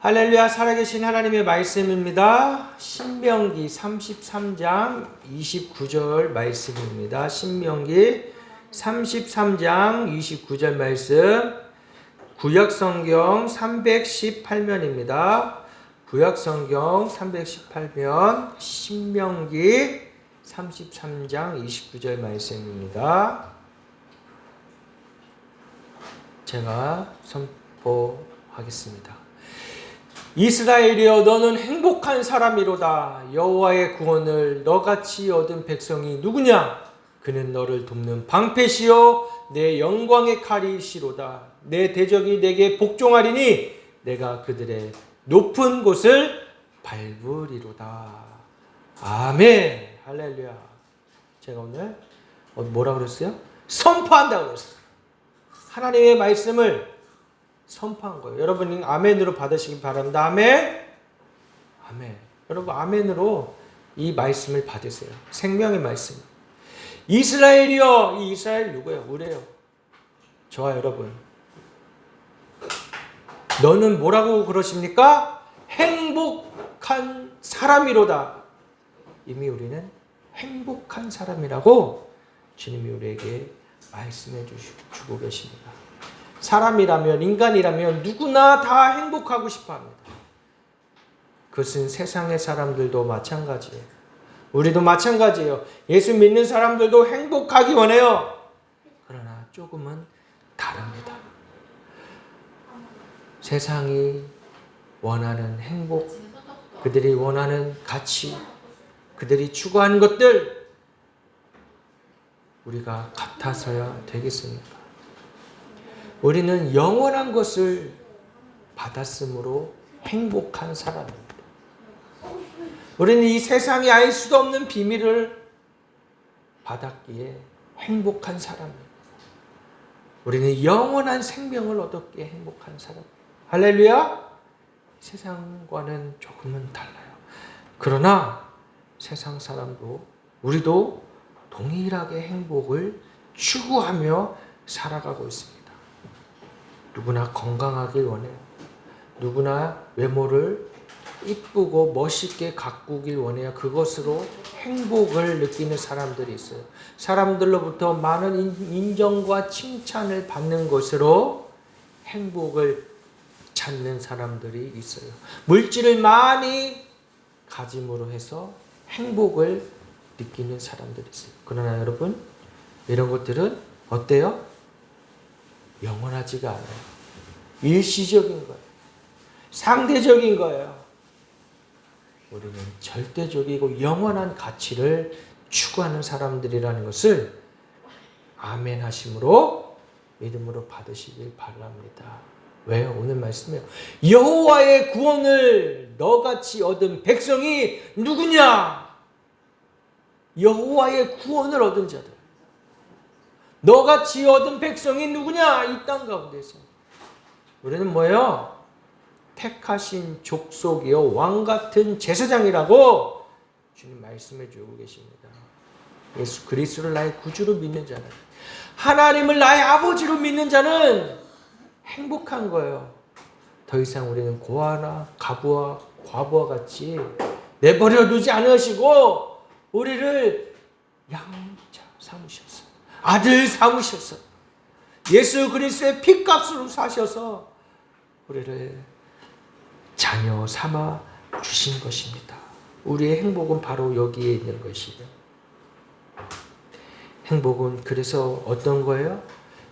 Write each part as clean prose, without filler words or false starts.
할렐루야. 살아계신 하나님의 말씀입니다. 신명기 33장 29절 말씀입니다. 신명기 33장 29절 말씀, 구약성경 318면입니다. 구약성경 318면 신명기 33장 29절 말씀입니다. 제가 선포하겠습니다. 이스라엘이여, 너는 행복한 사람이로다. 여호와의 구원을 너같이 얻은 백성이 누구냐? 그는 너를 돕는 방패시요 내 영광의 칼이시로다. 내 대적이 내게 복종하리니 내가 그들의 높은 곳을 밟으리로다. 아멘. 할렐루야. 제가 오늘 뭐라 그랬어요? 선포한다고 그랬어요. 하나님의 말씀을 선포한 거예요. 여러분 아멘으로 받으시기 바랍니다. 아멘. 아멘. 여러분 아멘으로 이 말씀을 받으세요. 생명의 말씀. 이스라엘이요. 이 이스라엘 누구예요? 우리예요. 저와 여러분. 너는 뭐라고 그러십니까? 행복한 사람이로다. 이미 우리는 행복한 사람이라고 주님이 우리에게 말씀해 주고 계십니다. 사람이라면, 인간이라면 누구나 다 행복하고 싶어 합니다. 그것은 세상의 사람들도 마찬가지예요. 우리도 마찬가지예요. 예수 믿는 사람들도 행복하기 원해요. 그러나 조금은 다릅니다. 세상이 원하는 행복, 그들이 원하는 가치, 그들이 추구하는 것들, 우리가 같아서야 되겠습니까? 우리는 영원한 것을 받았으므로 행복한 사람입니다. 우리는 이 세상이 알 수도 없는 비밀을 받았기에 행복한 사람입니다. 우리는 영원한 생명을 얻었기에 행복한 사람입니다. 할렐루야! 세상과는 조금은 달라요. 그러나 세상 사람도 우리도 동일하게 행복을 추구하며 살아가고 있습니다. 누구나 건강하길 원해요. 누구나 외모를 이쁘고 멋있게 가꾸길 원해요. 그것으로 행복을 느끼는 사람들이 있어요. 사람들로부터 많은 인정과 칭찬을 받는 것으로 행복을 찾는 사람들이 있어요. 물질을 많이 가짐으로 해서 행복을 느끼는 사람들이 있어요. 그러나 여러분, 이런 것들은 어때요? 영원하지가 않아요. 일시적인 거예요. 상대적인 거예요. 우리는 절대적이고 영원한 가치를 추구하는 사람들이라는 것을 아멘 하심으로 믿음으로 받으시길 바랍니다. 왜요? 오늘 말씀이에요. 여호와의 구원을 너같이 얻은 백성이 누구냐? 여호와의 구원을 얻은 자들. 너같이 얻은 백성이 누구냐? 이 땅 가운데서. 우리는 뭐예요? 택하신 족속이요, 왕같은 제사장이라고 주님 말씀해 주고 계십니다. 예수 그리스도를 나의 구주로 믿는 자는, 하나님을 나의 아버지로 믿는 자는 행복한 거예요. 더 이상 우리는 고아나 가부와 과부와 같이 내버려 두지 않으시고 우리를 양자 삼으셨어요. 아들 삼으셔서 예수 그리스도의 피값으로 사셔서 우리를 자녀 삼아 주신 것입니다. 우리의 행복은 바로 여기에 있는 것이에요. 행복은 그래서 어떤 거예요?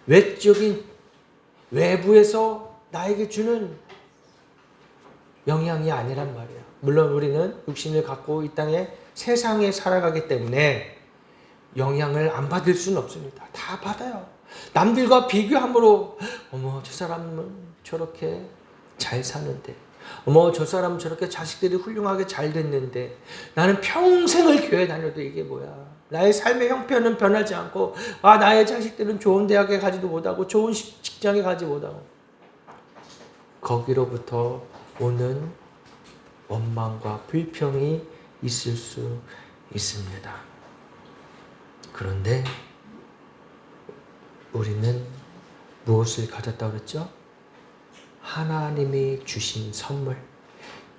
외적인, 외부에서 나에게 주는 영향이 아니란 말이에요. 물론 우리는 육신을 갖고 이 땅에 세상에 살아가기 때문에 영향을 안 받을 수는 없습니다. 다 받아요. 남들과 비교함으로 어머 저 사람은 저렇게 잘 사는데, 어머 저 사람은 저렇게 자식들이 훌륭하게 잘 됐는데 나는 평생을 교회 다녀도 이게 뭐야. 나의 삶의 형편은 변하지 않고 나의 자식들은 좋은 대학에 가지도 못하고 좋은 직장에 가지 못하고, 거기로부터 오는 원망과 불평이 있을 수 있습니다. 그런데 우리는 무엇을 가졌다고 그랬죠? 하나님이 주신 선물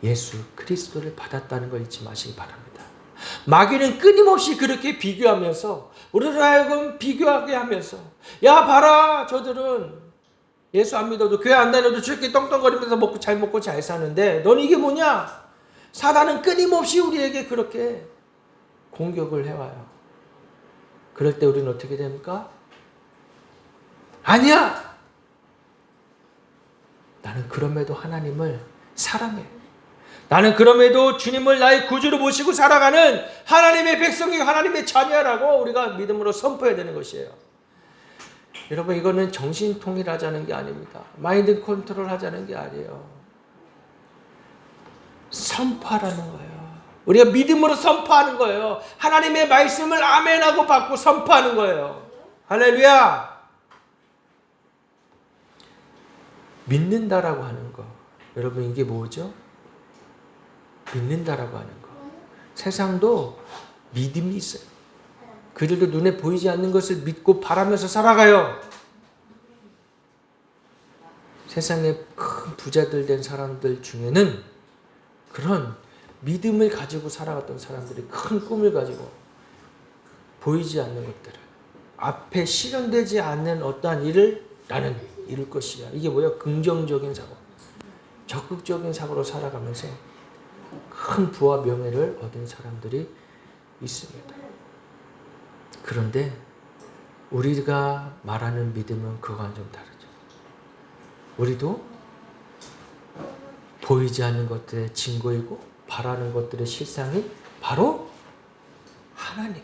예수 그리스도를 받았다는 걸 잊지 마시기 바랍니다. 마귀는 끊임없이 그렇게 비교하면서 우리를 하여금 비교하게 하면서 야 봐라 저들은 예수 안 믿어도 교회 안 다녀도 저렇게 떵떵거리면서 잘 먹고 잘 사는데 넌 이게 뭐냐? 사단은 끊임없이 우리에게 그렇게 공격을 해와요. 그럴 때 우리는 어떻게 됩니까? 아니야! 나는 그럼에도 하나님을 사랑해. 나는 그럼에도 주님을 나의 구주로 모시고 살아가는 하나님의 백성이 하나님의 자녀라고 우리가 믿음으로 선포해야 되는 것이에요. 여러분 이거는 정신통일하자는 게 아닙니다. 마인드 컨트롤 하자는 게 아니에요. 선포하라는 거예요. 우리가 믿음으로 선포하는 거예요. 하나님의 말씀을 아멘하고 받고 선포하는 거예요. 할렐루야. 믿는다라고 하는 거. 여러분 이게 뭐죠? 믿는다라고 하는 거. 세상도 믿음이 있어요. 그들도 눈에 보이지 않는 것을 믿고 바라면서 살아가요. 세상에 큰 부자들 된 사람들 중에는 그런 믿음을 가지고 살아갔던 사람들이 큰 꿈을 가지고 보이지 않는 것들을 앞에 실현되지 않는 어떠한 일을 나는 이룰 것이야. 이게 뭐야? 긍정적인 사고. 적극적인 사고로 살아가면서 큰 부와 명예를 얻은 사람들이 있습니다. 그런데 우리가 말하는 믿음은 그거와는 좀 다르죠. 우리도 보이지 않는 것들의 증거이고 바라는 것들의 실상이 바로 하나님,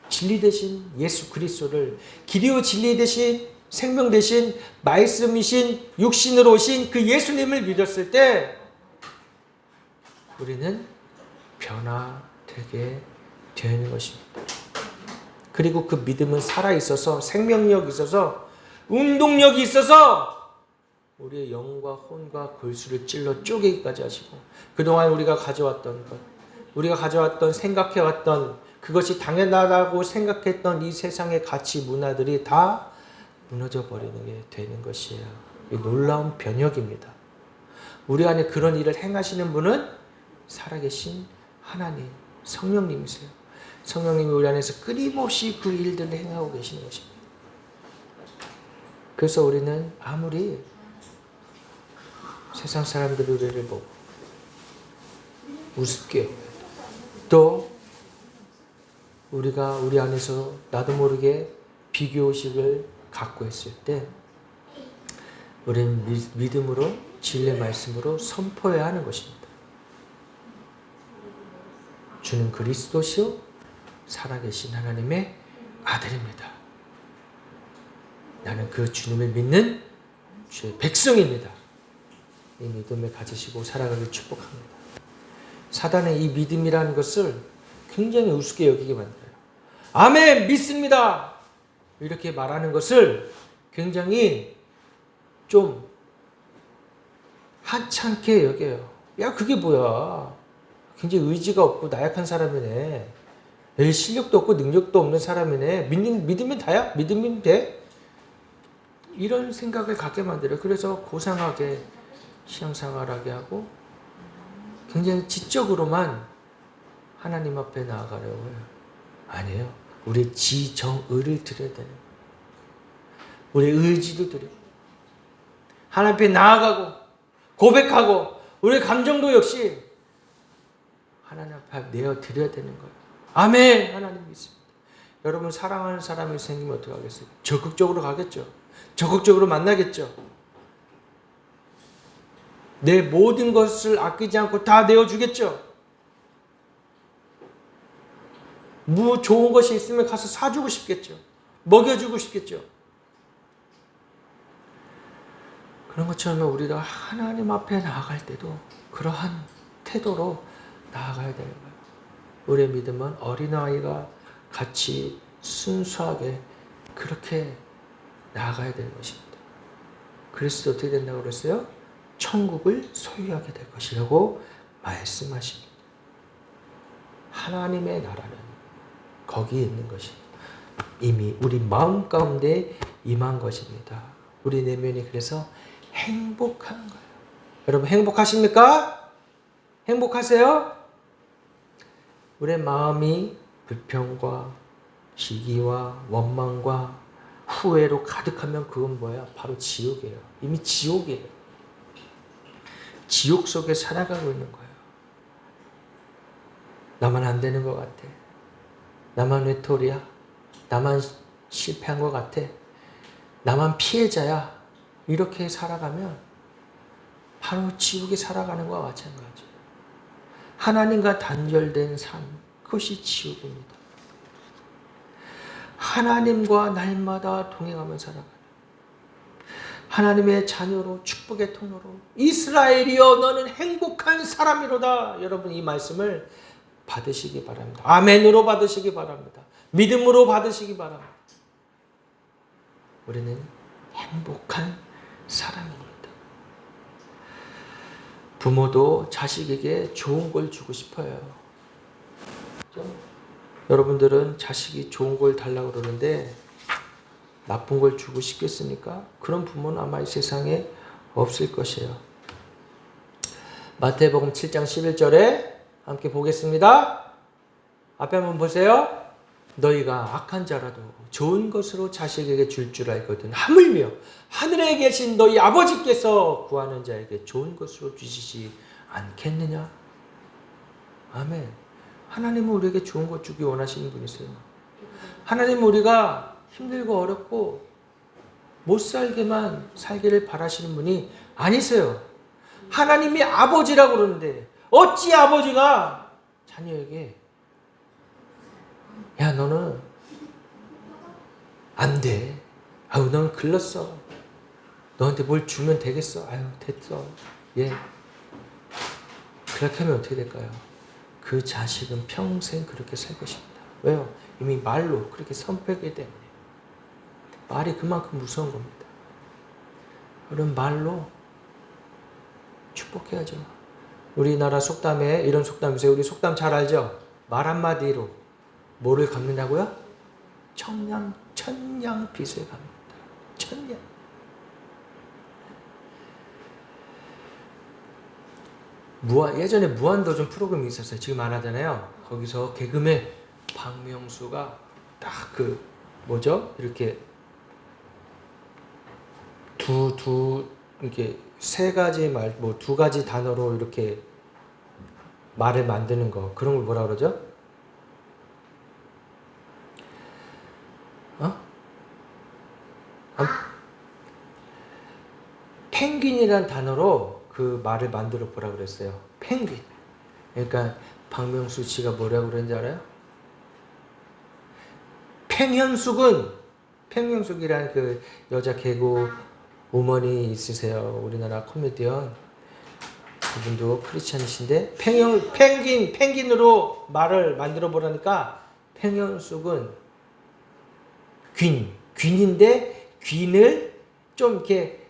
진리 되신 예수 그리스도를 길이요 진리 되신 생명 되신 말씀이신 육신으로 오신 그 예수님을 믿었을 때 우리는 변화되게 되는 것입니다. 그리고 그 믿음은 살아있어서 생명력이 있어서 운동력이 있어서 우리의 영과 혼과 골수를 찔러 쪼개기까지 하시고 그동안 우리가 가져왔던 것, 우리가 가져왔던 생각해왔던 그것이 당연하다고 생각했던 이 세상의 가치 문화들이 다 무너져 버리는 게 되는 것이에요. 이 놀라운 변혁입니다. 우리 안에 그런 일을 행하시는 분은 살아계신 하나님, 성령님이세요. 성령님이 우리 안에서 끊임없이 그 일들을 행하고 계시는 것입니다. 그래서 우리는 아무리 세상 사람들이 우리를 보고 우습게 또 우리가 우리 안에서 나도 모르게 비교의식을 갖고 있을 때 우리는 믿음으로 진리의 말씀으로 선포해야 하는 것입니다. 주는 그리스도시요 살아계신 하나님의 아들입니다. 나는 그 주님을 믿는 주의 백성입니다. 이 믿음을 가지시고 살아가길 축복합니다. 사단의 이 믿음이라는 것을 굉장히 우습게 여기게 만들어요. 아멘 믿습니다. 이렇게 말하는 것을 굉장히 좀 하찮게 여겨요. 야 그게 뭐야. 굉장히 의지가 없고 나약한 사람이네. 실력도 없고 능력도 없는 사람이네. 믿으면 다야? 믿으면 돼? 이런 생각을 갖게 만들어요. 그래서 고상하게 신앙생활하게 하고 굉장히 지적으로만 하나님 앞에 나아가려고 해요. 아니에요. 우리의 지정의를 드려야 되는 거예요. 우리의 의지도 드리고 하나님 앞에 나아가고 고백하고 우리의 감정도 역시 하나님 앞에 내어드려야 되는 거예요. 아멘! 하나님 믿습니다. 여러분 사랑하는 사람이 생기면 어떻게 하겠어요? 적극적으로 가겠죠. 적극적으로 만나겠죠. 내 모든 것을 아끼지 않고 다 내어주겠죠. 뭐 좋은 것이 있으면 가서 사주고 싶겠죠. 먹여주고 싶겠죠. 그런 것처럼 우리가 하나님 앞에 나아갈 때도 그러한 태도로 나아가야 되는 거예요. 우리의 믿음은 어린아이가 같이 순수하게 그렇게 나아가야 되는 것입니다. 그리스도 어떻게 된다고 그랬어요? 천국을 소유하게 될 것이라고 말씀하십니다. 하나님의 나라는 거기에 있는 것입니다. 이미 우리 마음 가운데 임한 것입니다. 우리 내면이 그래서 행복한 거예요. 여러분 행복하십니까? 행복하세요? 우리의 마음이 불평과 시기와 원망과 후회로 가득하면 그건 뭐야? 바로 지옥이에요. 이미 지옥이에요. 지옥 속에 살아가고 있는 거예요. 나만 안 되는 것 같아. 나만 외톨이야. 나만 실패한 것 같아. 나만 피해자야. 이렇게 살아가면 바로 지옥에 살아가는 것과 마찬가지예요. 하나님과 단절된 삶, 그것이 지옥입니다. 하나님과 날마다 동행하며 살아가는 하나님의 자녀로 축복의 통로로 이스라엘이여 너는 행복한 사람이로다. 여러분 이 말씀을 받으시기 바랍니다. 아멘으로 받으시기 바랍니다. 믿음으로 받으시기 바랍니다. 우리는 행복한 사람입니다. 부모도 자식에게 좋은 걸 주고 싶어요. 그렇죠? 여러분들은 자식이 좋은 걸 달라고 그러는데 나쁜 걸 주고 싶겠습니까? 그런 부모는 아마 이 세상에 없을 것이에요. 마태복음 7장 11절에 함께 보겠습니다. 앞에 한번 보세요. 너희가 악한 자라도 좋은 것으로 자식에게 줄 줄 알거든 하물며 하늘에 계신 너희 아버지께서 구하는 자에게 좋은 것으로 주시지 않겠느냐? 아멘. 하나님은 우리에게 좋은 것 주기 원하시는 분이세요. 하나님은 우리가 힘들고 어렵고 못 살게만 살기를 바라시는 분이 아니세요. 하나님이 아버지라고 그러는데 어찌 아버지가 자녀에게 야 너는 안 돼. 아유 너는 글렀어. 너한테 뭘 주면 되겠어. 아유 됐어. 예. 그렇게 하면 어떻게 될까요? 그 자식은 평생 그렇게 살 것입니다. 왜요? 이미 말로 그렇게 선포했기 때문에. 말이 그만큼 무서운 겁니다. 그런 말로 축복해야죠. 우리나라 속담에 이런 속담이 있어요. 우리 속담 잘 알죠? 말 한마디로 뭐를 갚는다고요? 천냥 빚을 갚는다. 천냥. 예전에 무한도전 프로그램이 있었어요. 지금 안 하잖아요. 거기서 개그맨 박명수가 딱 이렇게 이렇게 세 가지 두 가지 단어로 이렇게 말을 만드는 거. 그런 걸 뭐라 그러죠? 펭귄이란 단어로 그 말을 만들어 보라 그랬어요. 펭귄. 그러니까 박명수 씨가 뭐라고 그랬는지 알아요? 팽현숙이라는 그 여자 개그 우먼이 있으세요. 우리나라 코미디언. 그분도 크리스찬이신데 펭귄으로 말을 만들어 보라니까 팽현숙은 퀸인데 퀸을 좀 이렇게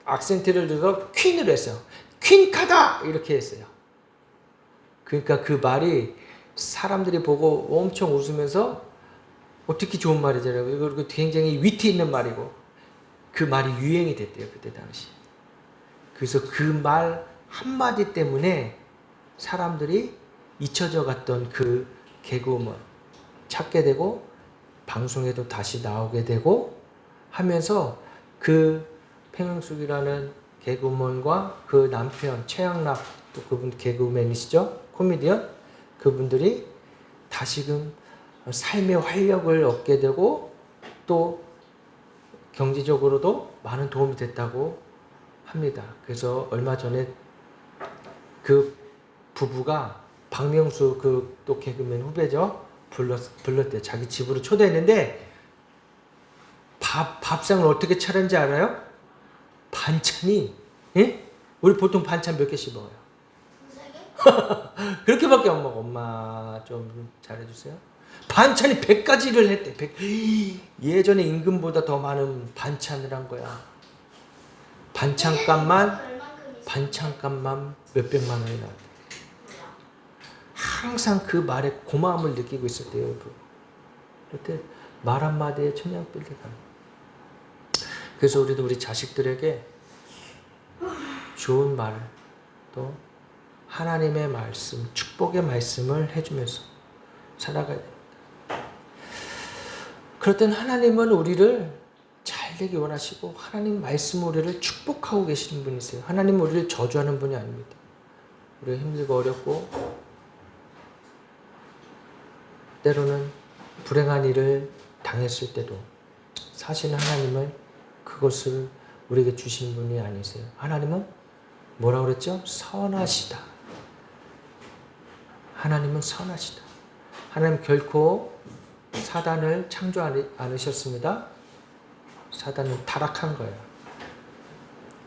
악센트를 줘서 퀸으로 했어요. 퀸카다 이렇게 했어요. 그러니까 그 말이 사람들이 보고 엄청 웃으면서 어떻게 좋은 말이잖아요. 그리고 굉장히 위트 있는 말이고 그 말이 유행이 됐대요. 그때 당시. 그래서 그 말 한마디 때문에 사람들이 잊혀져 갔던 그 개그우먼 찾게 되고 방송에도 다시 나오게 되고 하면서 그 팽현숙이라는 개그우먼과 그 남편 최양락 또 그분 개그우먼이시죠? 코미디언 그분들이 다시금 삶의 활력을 얻게 되고 또 경제적으로도 많은 도움이 됐다고 합니다. 그래서 얼마 전에 그 부부가 박명수 그 또 개그맨 후배죠? 불렀대요. 자기 집으로 초대했는데 밥상을 어떻게 차렸는지 알아요? 반찬이 예? 우리 보통 반찬 몇 개씩 먹어요? 그렇게밖에 안 먹어. 엄마 좀 잘해주세요. 반찬이 100가지를 했대. 100. 예전에 임금보다 더 많은 반찬을 한 거야. 반찬값만 몇백만 원이 나왔대. 항상 그 말에 고마움을 느끼고 있었대요. 그때 말 한마디에 천냥빚을 갚는. 그래서 우리도 우리 자식들에게 좋은 말, 또 하나님의 말씀, 축복의 말씀을 해주면서 살아가야 됩니다. 그럴 땐 하나님은 우리를 잘 되기 원하시고 하나님 말씀 우리를 축복하고 계시는 분이세요. 하나님은 우리를 저주하는 분이 아닙니다. 우리가 힘들고 어렵고 때로는 불행한 일을 당했을 때도 사실 하나님은 그것을 우리에게 주신 분이 아니세요. 하나님은 뭐라고 그랬죠? 선하시다. 하나님은 선하시다. 하나님 결코 사단을 창조하지 않으셨습니다. 사단은 타락한 거예요.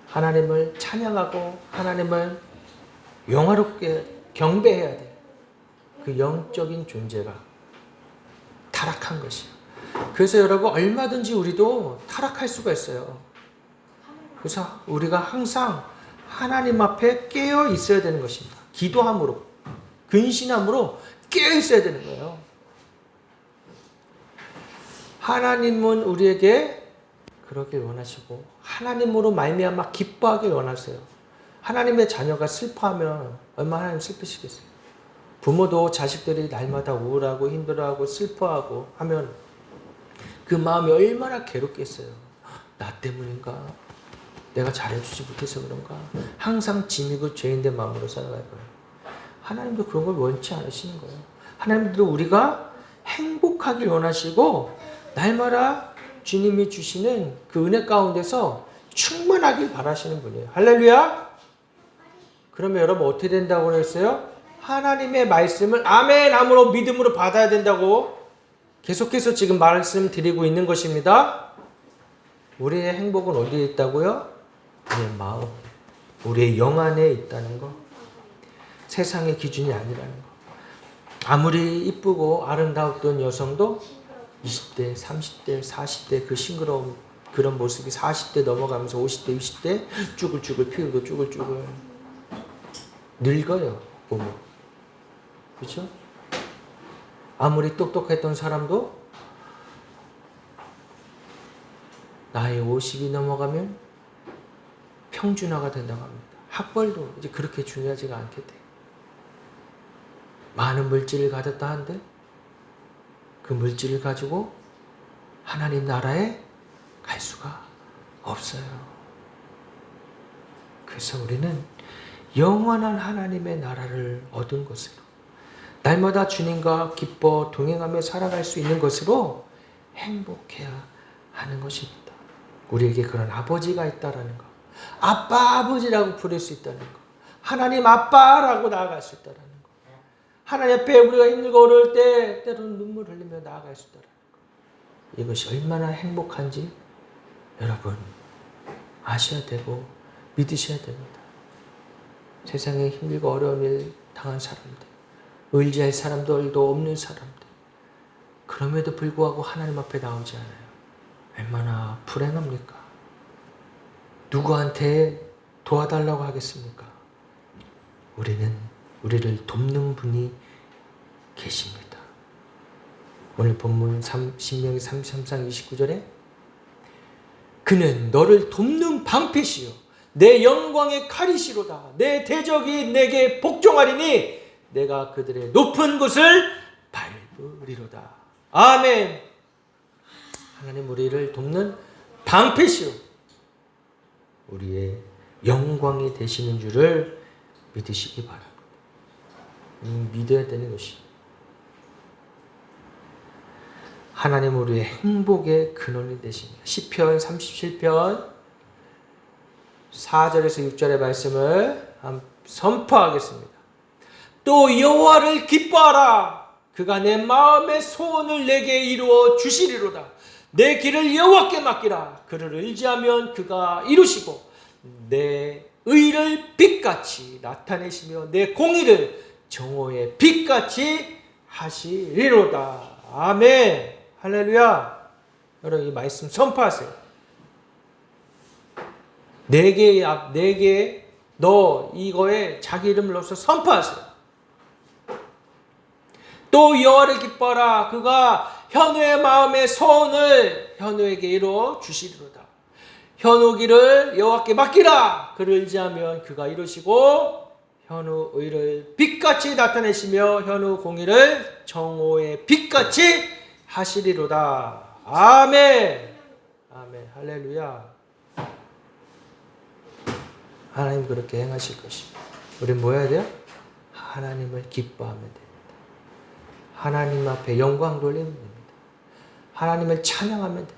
하나님을 찬양하고 하나님을 영화롭게 경배해야 돼요. 그 영적인 존재가 타락한 것이에요. 그래서 여러분 얼마든지 우리도 타락할 수가 있어요. 그래서 우리가 항상 하나님 앞에 깨어 있어야 되는 것입니다. 기도함으로, 근신함으로 깨어 있어야 되는 거예요. 하나님은 우리에게 그러길 원하시고 하나님으로 말미암아 기뻐하길 원하세요. 하나님의 자녀가 슬퍼하면 얼마나 하나님 슬프시겠어요. 부모도 자식들이 날마다 우울하고 힘들어하고 슬퍼하고 하면 그 마음이 얼마나 괴롭겠어요. 나 때문인가? 내가 잘해주지 못해서 그런가? 항상 짐이고 죄인된 마음으로 살아갈 거예요. 하나님도 그런 걸 원치 않으시는 거예요. 하나님도 우리가 행복하길 원하시고 날마다 주님이 주시는 그 은혜 가운데서 충만하길 바라시는 분이에요. 할렐루야! 그러면 여러분 어떻게 된다고 그랬어요? 하나님의 말씀을 아멘 함으로 믿음으로 받아야 된다고 계속해서 지금 말씀드리고 있는 것입니다. 우리의 행복은 어디에 있다고요? 우리의 마음, 우리의 영 안에 있다는 거. 세상의 기준이 아니라는 거. 아무리 이쁘고 아름다웠던 여성도 20대, 30대, 40대 그 싱그러운 그런 모습이 40대 넘어가면서 50대, 60대 쭈글쭈글 피우고 쭈글쭈글 늙어요. 보면. 그렇죠? 아무리 똑똑했던 사람도 나이 50이 넘어가면 평준화가 된다고 합니다. 학벌도 이제 그렇게 중요하지가 않게 돼. 많은 물질을 가졌다 한데 그 물질을 가지고 하나님 나라에 갈 수가 없어요. 그래서 우리는 영원한 하나님의 나라를 얻은 것으로 날마다 주님과 기뻐 동행하며 살아갈 수 있는 것으로 행복해야 하는 것입니다. 우리에게 그런 아버지가 있다라는 거. 아빠 아버지라고 부를 수 있다는 거. 하나님 아빠라고 나아갈 수 있다는 거. 하나님 앞에 우리가 힘들고 어려울 때 때로는 눈물 흘리며 나아갈 수 있다는 거. 이것이 얼마나 행복한지 여러분 아셔야 되고 믿으셔야 됩니다. 세상에 힘들고 어려운 일 당한 사람들, 의지할 사람들도 없는 사람들, 그럼에도 불구하고 하나님 앞에 나오지 않아요. 얼마나 불행합니까? 누구한테 도와달라고 하겠습니까? 우리를 돕는 분이 계십니다. 오늘 본문 신명기 33장 29절에 그는 너를 돕는 방패시요 내 영광의 칼이시로다. 내 대적이 내게 복종하리니 내가 그들의 높은 곳을 밟으리로다. 아멘. 하나님 우리를 돕는 방패시요 우리의 영광이 되시는 줄을 믿으시기 바랍니다. 믿어야 되는 것이 하나님 우리의 행복의 근원이 되십니다. 시편 37편 4절에서 6절의 말씀을 선포하겠습니다. 또 여호와를 기뻐하라. 그가 내 마음의 소원을 내게 이루어 주시리로다. 내 길을 여호와께 맡기라. 그를 의지하면 그가 이루시고 내 의를 빛같이 나타내시며 내 공의를 정오의 빛같이 하시리로다. 아멘. 할렐루야. 여러분 이 말씀 선포하세요. 내게 너 이거에 자기 이름을 넣어서 선포하세요. 또 여호와를 기뻐하라. 그가 현우의 마음의 소원을 현우에게 이루어 주시리로다. 현우기를 여호와께 맡기라. 그를 의지하면 그가 이루시고 현우 의를 빛같이 나타내시며 현우 공의를 정오의 빛같이 하시리로다. 아멘. 아멘. 할렐루야. 하나님 그렇게 행하실 것입니다. 우리는 뭐 해야 돼요? 하나님을 기뻐하면 됩니다. 하나님 앞에 영광 돌리면 됩니다. 하나님을 찬양하면 됩니다.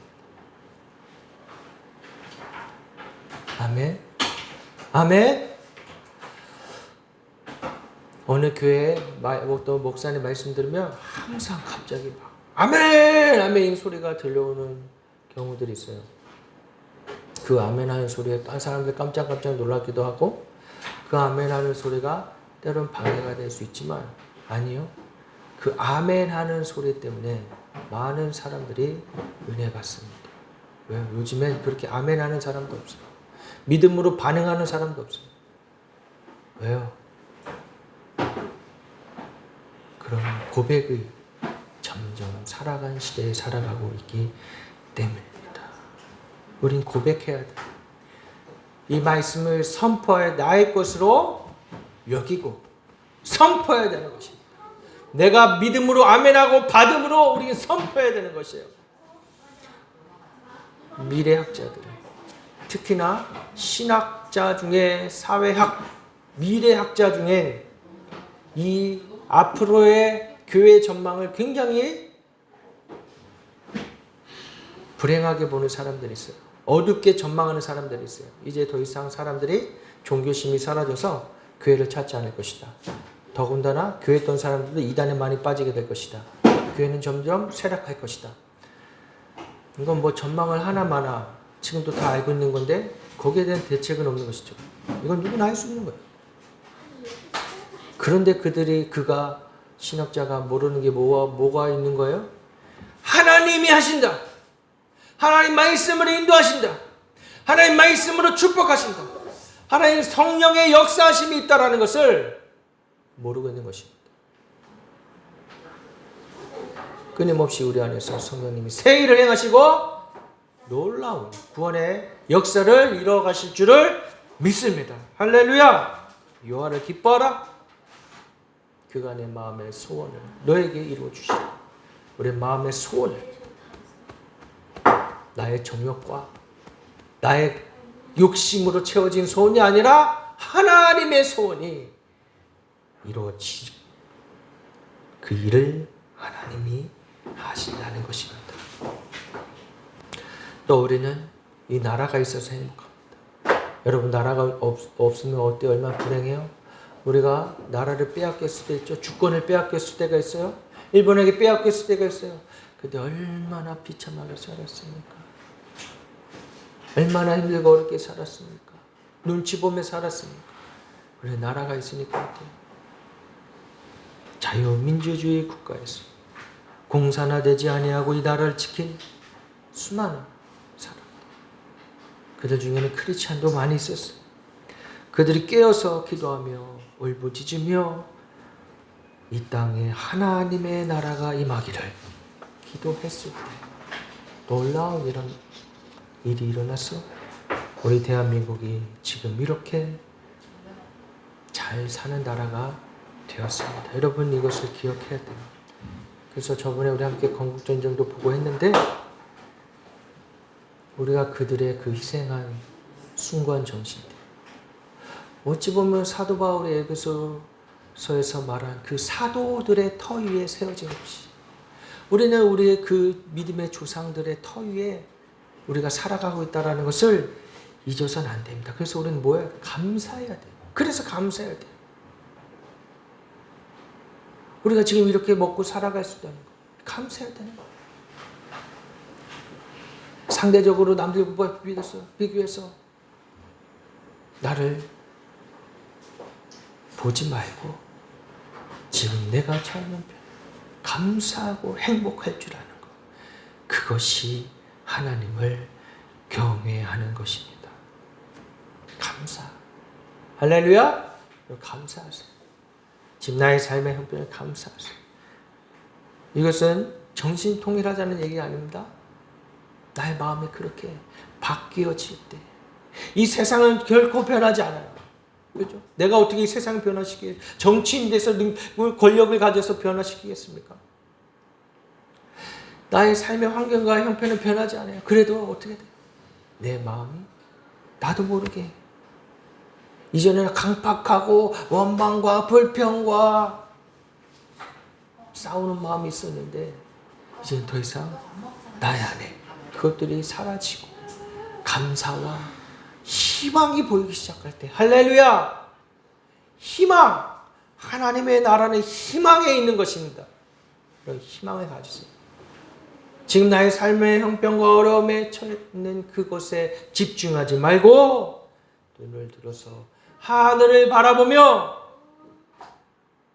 아멘. 아멘. 어느 교회에 어떤 목사님 말씀 들으면 항상 갑자기 막 아멘! 아멘! 소리가 들려오는 경우들이 있어요. 그 아멘 하는 소리에 딴 사람들 깜짝깜짝 놀라기도 하고 그 아멘 하는 소리가 때론 방해가 될 수 있지만 아니요. 그 아멘 하는 소리 때문에 많은 사람들이 은혜 받습니다. 왜요? 요즘엔 그렇게 아멘 하는 사람도 없어요. 믿음으로 반응하는 사람도 없어요. 왜요? 그런 고백의 점점 살아간 시대에 살아가고 있기 때문입니다. 우린 고백해야 돼. 이 말씀을 선포해 나의 것으로 여기고 선포해야 되는 것입니다. 내가 믿음으로 아멘하고 받음으로 우리는 선포해야 되는 것이에요. 미래학자들, 특히나 신학자 중에 사회학, 미래학자 중에 이 앞으로의 교회 전망을 굉장히 불행하게 보는 사람들이 있어요. 어둡게 전망하는 사람들이 있어요. 이제 더 이상 사람들이 종교심이 사라져서 교회를 찾지 않을 것이다. 더군다나 교회 있던 사람들도 이단에 많이 빠지게 될 것이다. 교회는 점점 쇠락할 것이다. 이건 뭐 전망을 하나마나 지금도 다 알고 있는 건데 거기에 대한 대책은 없는 것이죠. 이건 누구나 할 수 있는 거예요. 그런데 그가 신학자가 모르는 게 뭐가 있는 거예요? 하나님이 하신다. 하나님 말씀으로 인도하신다. 하나님 말씀으로 축복하신다. 하나님 성령의 역사하심이 있다라는 것을 모르고 있는 것입니다. 끊임없이 우리 안에서 성령님이 새 일을 행하시고 놀라운 구원의 역사를 이뤄가실 줄을 믿습니다. 할렐루야. 여호와를 기뻐하라. 그가 내 마음의 소원을 너에게 이루어 주시라. 우리 마음의 소원을 나의 정욕과 나의 욕심으로 채워진 소원이 아니라 하나님의 소원이 이루어지고 그 일을 하나님이 하신다는 것입니다. 또 우리는 이 나라가 있어서 행복합니다. 여러분 나라가 없으면 어때요? 얼마나 불행해요? 우리가 나라를 빼앗겼을 때 있죠. 주권을 빼앗겼을 때가 있어요. 일본에게 빼앗겼을 때가 있어요. 근데 얼마나 비참하게 살았습니까? 얼마나 힘들고 어렵게 살았습니까? 눈치 보며 살았습니까? 우리 나라가 있으니까 어때요? 자유민주주의 국가에서 공산화되지 아니하고 이 나라를 지킨 수많은 사람들. 그들 중에는 크리스찬도 많이 있었어요. 그들이 깨어서 기도하며 울부짖으며 이 땅에 하나님의 나라가 임하기를 기도했을 때 놀라운 이런 일이 일어나서 우리 대한민국이 지금 이렇게 잘 사는 나라가 되었습니다. 여러분 이것을 기억해야 돼요. 그래서 저번에 우리 함께 건국전쟁도 보고 했는데 우리가 그들의 그 희생한 숭고한 정신들 어찌 보면 사도 바울의 에베소서에서 말한 그 사도들의 터 위에 세워진 것이 우리는 우리의 그 믿음의 조상들의 터 위에 우리가 살아가고 있다는 것을 잊어서는 안 됩니다. 그래서 우리는 뭐예요? 감사해야 돼요. 그래서 감사해야 돼요. 우리가 지금 이렇게 먹고 살아갈 수 있다는 거 감사해야 되는 거예요. 상대적으로 남들과 비교해서 나를 보지 말고 지금 내가 처한 편 감사하고 행복할 줄 아는 것. 그것이 하나님을 경외하는 것입니다. 감사. 할렐루야. 감사하세요. 지금 나의 삶의 형편에 감사하세요. 이것은 정신통일하자는 얘기가 아닙니다. 나의 마음이 그렇게 바뀌어질 때 이 세상은 결코 변하지 않아요. 그렇죠? 내가 어떻게 이 세상을 변화시키겠습니까? 정치인 돼서 권력을 가져서 변화시키겠습니까? 나의 삶의 환경과 형편은 변하지 않아요. 그래도 어떻게 돼요? 내 마음이 나도 모르게 이전에는 강팍하고 원망과 불평과 싸우는 마음이 있었는데 이제는 더 이상 나의 안에 그것들이 사라지고 감사와 희망이 보이기 시작할 때 할렐루야! 희망! 하나님의 나라는 희망에 있는 것입니다. 그런 희망을 가지세요. 지금 나의 삶의 형편과 어려움에 처해 있는 그곳에 집중하지 말고 눈을 들어서 하늘을 바라보며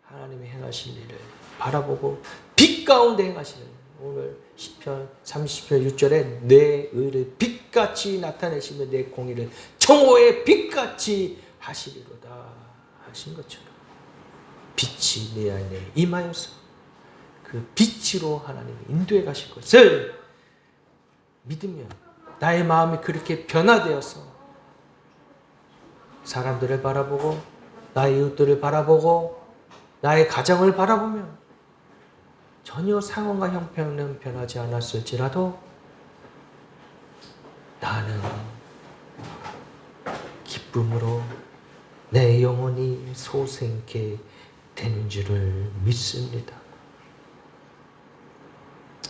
하나님의 행하신 일을 바라보고 빛 가운데 행하시는 오늘 시편 30편 6절에 내 의를 빛같이 나타내시며 내 공의를 정오의 빛같이 하시리로다 하신 것처럼 빛이 내 안에 임하여서 그 빛으로 하나님이 인도해 가실 것을 믿으면 나의 마음이 그렇게 변화되어서 사람들을 바라보고 나의 이웃들을 바라보고 나의 가정을 바라보면 전혀 상황과 형편은 변하지 않았을지라도 나는 기쁨으로 내 영혼이 소생케 되는 줄을 믿습니다.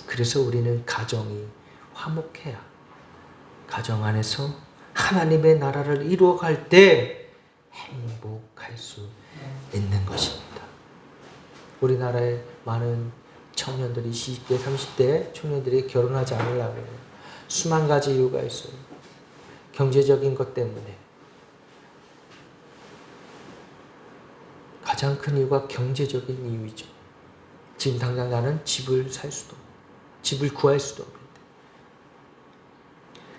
그래서 우리는 가정이 화목해야 가정 안에서 하나님의 나라를 이루어갈 때 행복할 수 있는 것입니다. 우리나라의 많은 청년들이 20대, 30대 청년들이 결혼하지 않으려고 해요. 수만 가지 이유가 있어요. 경제적인 것 때문에. 가장 큰 이유가 경제적인 이유이죠. 지금 당장 나는 집을 살 수도 집을 구할 수도 없는데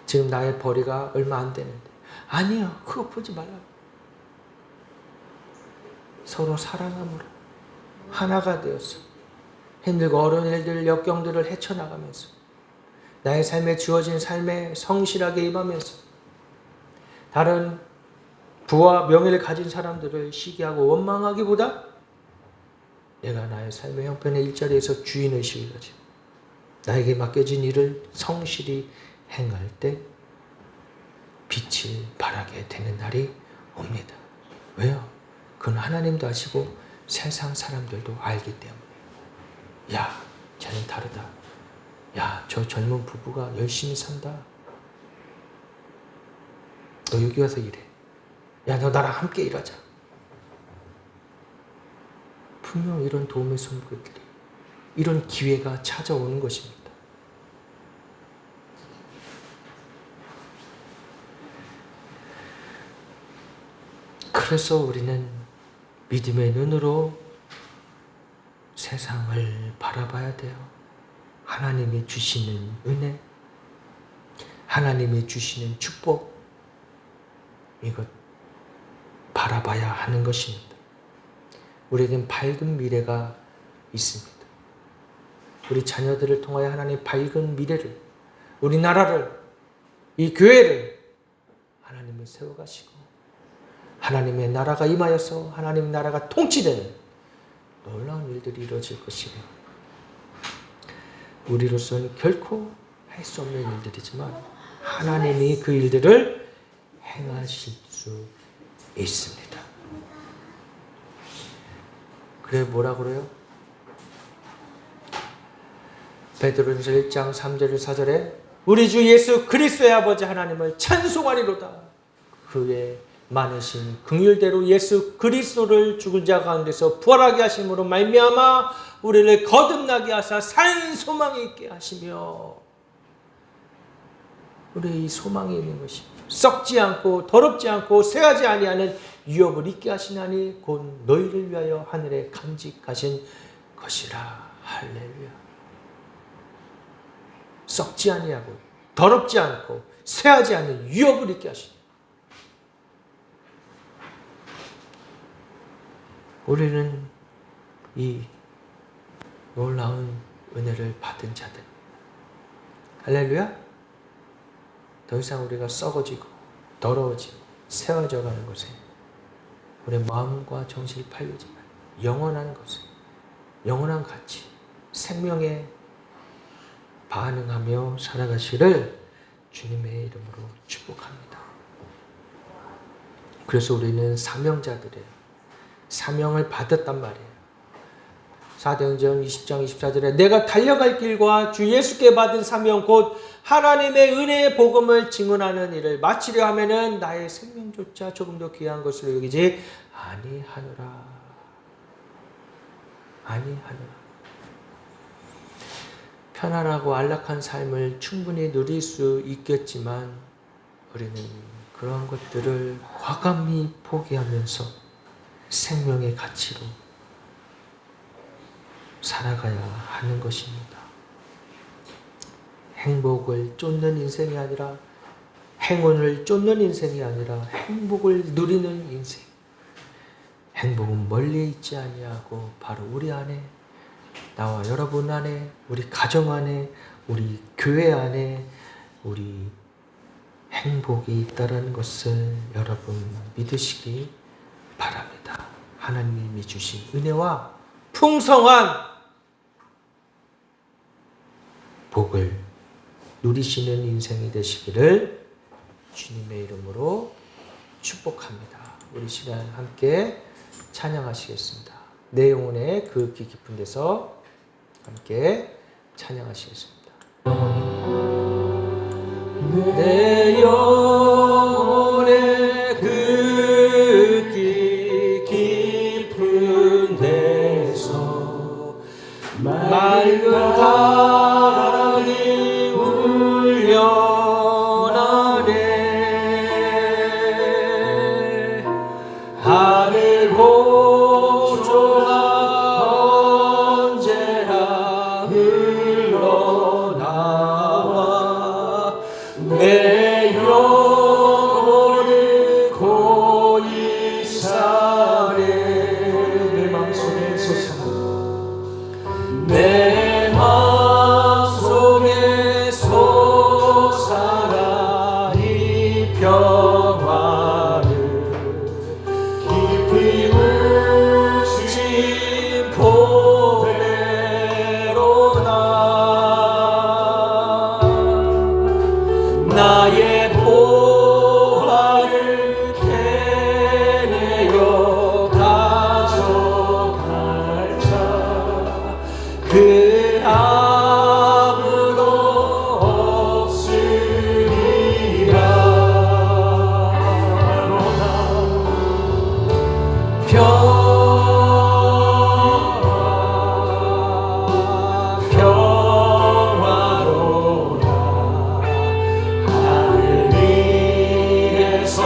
지금 나의 벌이가 얼마 안 되는데 아니요. 그거 보지 말라고. 서로 사랑함으로 하나가 되어서 힘들고 어려운 일들, 역경들을 헤쳐나가면서 나의 삶에 주어진 삶에 성실하게 임하면서 다른 부와 명예를 가진 사람들을 시기하고 원망하기보다 내가 나의 삶의 형편의 일자리에서 주인의식을 가지고 나에게 맡겨진 일을 성실히 행할 때 빛을 발하게 되는 날이 옵니다. 왜요? 그건 하나님도 아시고 세상 사람들도 알기 때문에. 야, 쟤는 다르다. 야, 저 젊은 부부가 열심히 산다. 너 여기 와서 일해. 야, 너 나랑 함께 일하자. 분명 이런 도움의 손길들이, 이런 기회가 찾아오는 것입니다. 그래서 우리는 믿음의 눈으로 세상을 바라봐야 돼요. 하나님이 주시는 은혜, 하나님이 주시는 축복, 이것 바라봐야 하는 것입니다. 우리에겐 밝은 미래가 있습니다. 우리 자녀들을 통하여 하나님의 밝은 미래를, 우리나라를, 이 교회를 하나님이 세워가시고 하나님의 나라가 임하여서 하나님의 나라가 통치되는 놀라운 일들이 이루어질 것이에요. 우리로서는 결코 할 수 없는 일들이지만 하나님이 그 일들을 행하실 수 있습니다. 그래 뭐라 그래요? 베드로전서 1장 3절 4절에 우리 주 예수 그리스도의 아버지 하나님을 찬송하리로다. 그의 많으신 긍휼대로 예수 그리스도를 죽은 자 가운데서 부활하게 하심으로 말미암아 우리를 거듭나게 하사 산 소망이 있게 하시며, 우리의 이 소망이 있는 것입니다. 썩지 않고 더럽지 않고 쇠하지 아니하는 유업을 있게 하시나니 곧 너희를 위하여 하늘에 간직하신 것이라. 할렐루야. 썩지 아니하고 더럽지 않고 쇠하지 않는 유업을 있게 하시니, 우리는 이 놀라운 은혜를 받은 자들. 할렐루야. 더 이상 우리가 썩어지고 더러워지고 세워져 가는 것에 우리의 마음과 정신이 팔리지 말고 영원한 것에 영원한 가치, 생명에 반응하며 살아가시를 주님의 이름으로 축복합니다. 그래서 우리는 사명자들이에요. 사명을 받았단 말이에요. 사도행전 20장 24절에 내가 달려갈 길과 주 예수께 받은 사명 곧 하나님의 은혜의 복음을 증언하는 일을 마치려 하면은 나의 생명조차 조금 더 귀한 것으로 여기지 아니하노라. 아니하노라. 편안하고 안락한 삶을 충분히 누릴 수 있겠지만 우리는 그러한 것들을 과감히 포기하면서 생명의 가치로 살아가야 하는 것입니다. 행복을 쫓는 인생이 아니라 행운을 쫓는 인생이 아니라 행복을 누리는 인생. 행복은 멀리 있지 아니하고 바로 우리 안에, 나와 여러분 안에, 우리 가정 안에, 우리 교회 안에 우리 행복이 있다는 것을 여러분 믿으시기 바랍니다. 하나님이 주신 은혜와 풍성한 복을 누리시는 인생이 되시기를 주님의 이름으로 축복합니다. 우리 시간 함께 찬양하시겠습니다. 내 영혼의 그 깊은 데서 함께 찬양하시겠습니다. 내 영혼의 그 깊은 데서 맑은 강이 울려나네. 하늘 고조가 언제나 흘러나와 내 영혼을 고이 사네. 내 맘속에 솟아 내 맘속에 솟아라 이 평화를 깊이 울진 보배로나. 나의 보화를 캐내어 가져갈 자 그 아무도 없으리라. 평화로라 하늘 위에서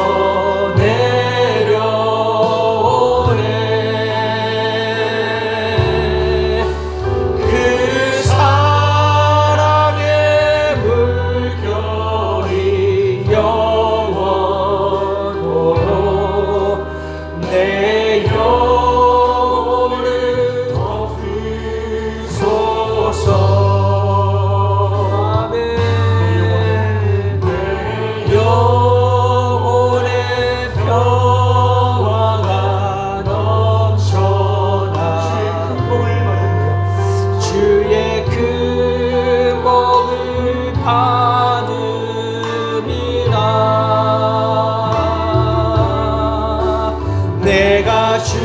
내려오네. 그 사랑의 물결이 영원토록 내 영혼을 덮으소서. 아멘. 내 영혼의 평화가 넘쳐나 주의 큰 복을 받음이라. 내가 주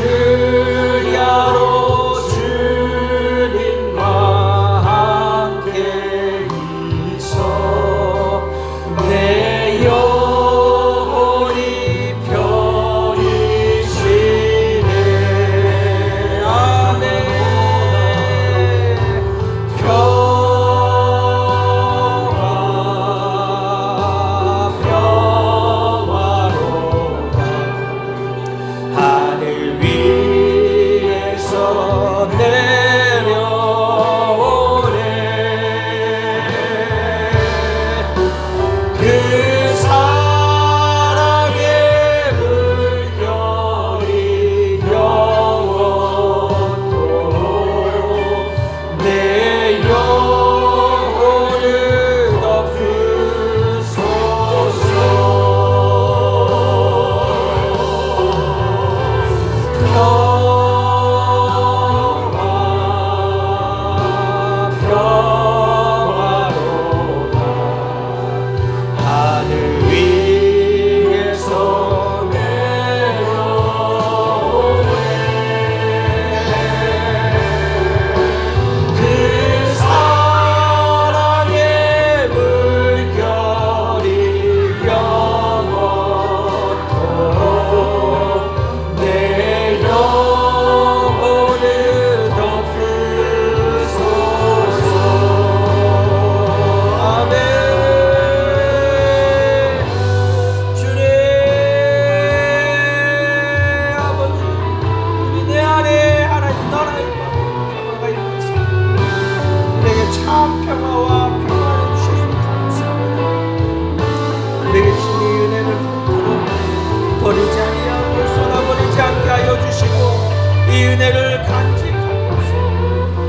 간직하고 있어.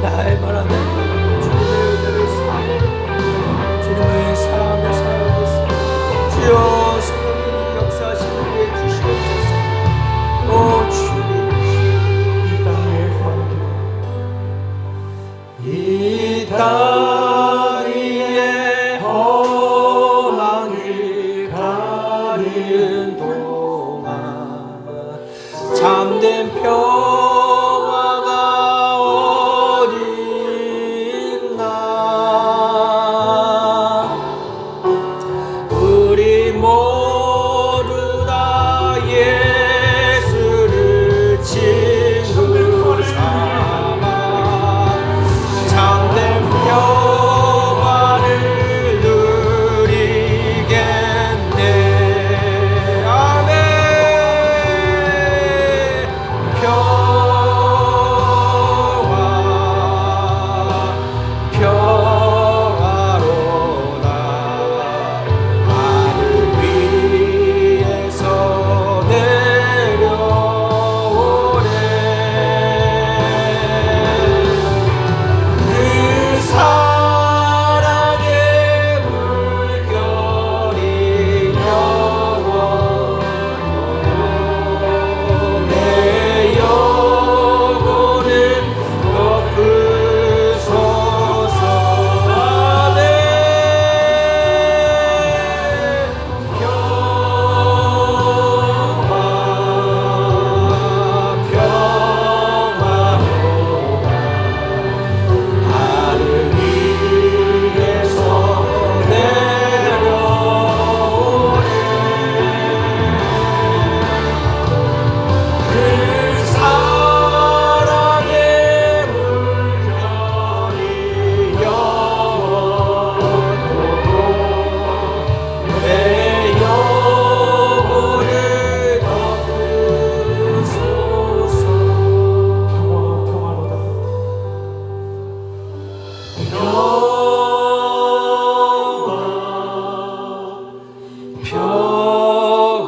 날마다 주님의 은혜를 사랑하며 주님을 사랑하며 살아가겠습니다. 주여 성령님 역사하시는 데 주시옵소서. 오 주님, 이 땅 위에 험한 길 가는 동안 참된 평화가 어디 있나. 우리 모두 다 예수를 친구로 삼아 참된 평화를 누리겠네. 아멘. 평화로다. 하늘 위에서 내려오네. 그 사랑의 물결이 영원토록 내 영혼을 덮으소서. 아멘. 평화로다. 하늘 위에서 내려오네. 그 사랑의 물결이 영원토록 내 영혼을 덮으소서. 평화로다.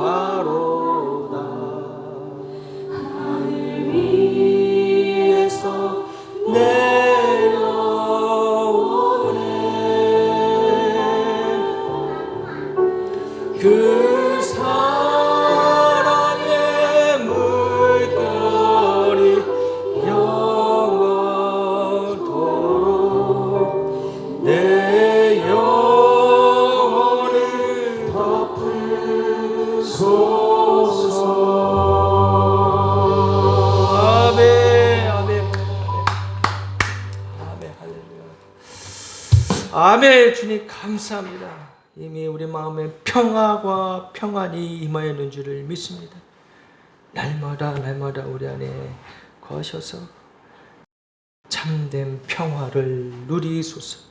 평화로다. 하늘 위에서 내려오네. 그 사랑의 물결이 영원토록 내 영혼을 덮으소서. 아멘. 아멘. 아멘. 할렐루야. 아멘. 주님 감사합니다. 이미 우리 마음에 평화가 평안이 임하였는 줄을 믿습니다. 날마다 우리 안에 거하셔서 참된 평화를 누리소서.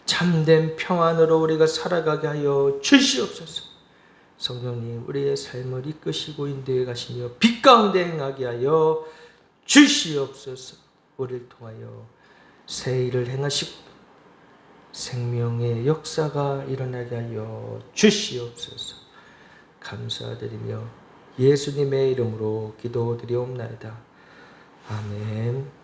참된 평안으로 우리가 살아가게 하여 주시옵소서. 성령님, 우리의 삶을 이끄시고 인도해 가시며 빛 가운데 행하게 하여 주시옵소서. 우리를 통하여 새 일을 행하시고 생명의 역사가 일어나게 하여 주시옵소서. 감사드리며 예수님의 이름으로 기도드리옵나이다. 아멘.